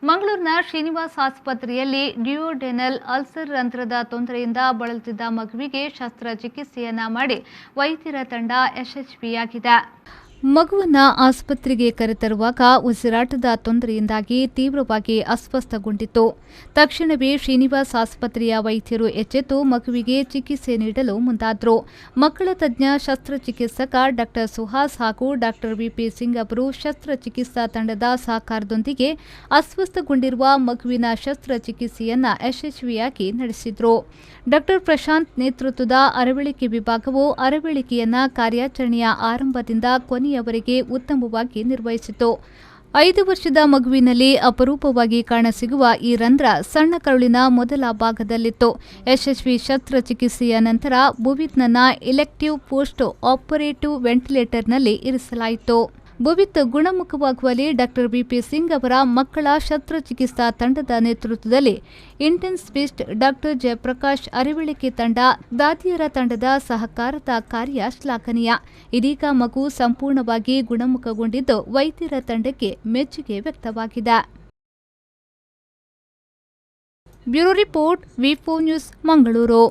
ಮಂಗಳೂರಿನ ಶ್ರೀನಿವಾಸ್ ಆಸ್ಪತ್ರೆಯಲ್ಲಿ ಡ್ಯೂಯೋಡೆನಲ್ ಅಲ್ಸರ್ ರಂಧ್ರದ ತೊಂದರೆಯಿಂದ ಬಳಲುತ್ತಿದ್ದ ಮಗುವಿಗೆ ಶಸ್ತ್ರಚಿಕಿತ್ಸೆಯನ್ನ ಮಾಡಿ ವೈದ್ಯರ ತಂಡ ಯಶಸ್ವಿಯಾಗಿದೆ. ಮಗುವನ್ನು ಆಸ್ಪತ್ರೆಗೆ ಕರೆತರುವಾಗ ಉಸಿರಾಟದ ತೊಂದರೆಯಿಂದಾಗಿ ತೀವ್ರವಾಗಿ ಅಸ್ವಸ್ಥಗೊಂಡಿತ್ತು. ತಕ್ಷಣವೇ ಶ್ರೀನಿವಾಸ್ ಆಸ್ಪತ್ರೆಯ ವೈದ್ಯರು ಎಚ್ಚೆತ್ತು ಮಗುವಿಗೆ ಚಿಕಿತ್ಸೆ ನೀಡಲು ಮುಂದಾದರು. ಮಕ್ಕಳ ತಜ್ಞ ಶಸ್ತ್ರಚಿಕಿತ್ಸಕ ಡಾ ಸುಹಾಸ್ ಹಾಗೂ ಡಾ ವಿಪಿ ಸಿಂಗ್ ಅವರು ಶಸ್ತ್ರಚಿಕಿತ್ಸಾ ತಂಡದ ಸಹಕಾರದೊಂದಿಗೆ ಅಸ್ವಸ್ಥಗೊಂಡಿರುವ ಮಗುವಿನ ಶಸ್ತ್ರಚಿಕಿತ್ಸೆಯನ್ನು ಯಶಸ್ವಿಯಾಗಿ ನಡೆಸಿದರು. ಡಾ ಪ್ರಶಾಂತ್ ನೇತೃತ್ವದ ಅರವಳಿಕೆ ವಿಭಾಗವು ಅರವಳಿಕೆಯನ್ನು ಕಾರ್ಯಾಚರಣೆಯ ಆರಂಭದಿಂದ ಕೊನೆಯವರೆಗೆ ಉತ್ತಮವಾಗಿ ನಿರ್ವಹಿಸಿತು. 5 ವರ್ಷದ ಮಗುವಿನಲ್ಲಿ ಅಪರೂಪವಾಗಿ ಕಾಣಸಿಗುವ ಈ ರಂಧ್ರ ಸಣ್ಣ ಕರುಳಿನ ಮೊದಲ ಭಾಗದಲ್ಲಿತ್ತು. ಯಶಸ್ವಿ ಶಸ್ತ್ರಚಿಕಿತ್ಸೆಯ ನಂತರ ಬುವಿತ್‌ನನ್ನ ಎಲೆಕ್ಟಿವ್ ಪೋಸ್ಟ್ ಆಪರೇಟಿವ್ ವೆಂಟಿಲೇಟರ್ನಲ್ಲಿ ಇರಿಸಲಾಯಿತು. ಬುವಿತ್ ಗುಣಮುಖವಾಗುವಲ್ಲಿ ಡಾ ವಿಪಿ ಸಿಂಗ್ ಅವರ ಮಕ್ಕಳ ಶಸ್ತ್ರಚಿಕಿತ್ಸಾ ತಂಡದ ನೇತೃತ್ವದಲ್ಲಿ ಇಂಟೆನ್ಸಿವಿಸ್ಟ್ ಡಾ ಜಯಪ್ರಕಾಶ್ ಅರವಳಿಕೆ ತಂಡ, ದಾದಿಯರ ತಂಡದ ಸಹಕಾರದ ಕಾರ್ಯ ಶ್ಲಾಘನೀಯ. ಇದೀಗ ಮಗು ಸಂಪೂರ್ಣವಾಗಿ ಗುಣಮುಖಗೊಂಡಿದ್ದು ವೈದ್ಯರ ತಂಡಕ್ಕೆ ಮೆಚ್ಚುಗೆ ವ್ಯಕ್ತವಾಗಿದೆ. ಬ್ಯೂರೋ ರಿಪೋರ್ಟ್, ವಿ4 ನ್ಯೂಸ್, ಮಂಗಳೂರು.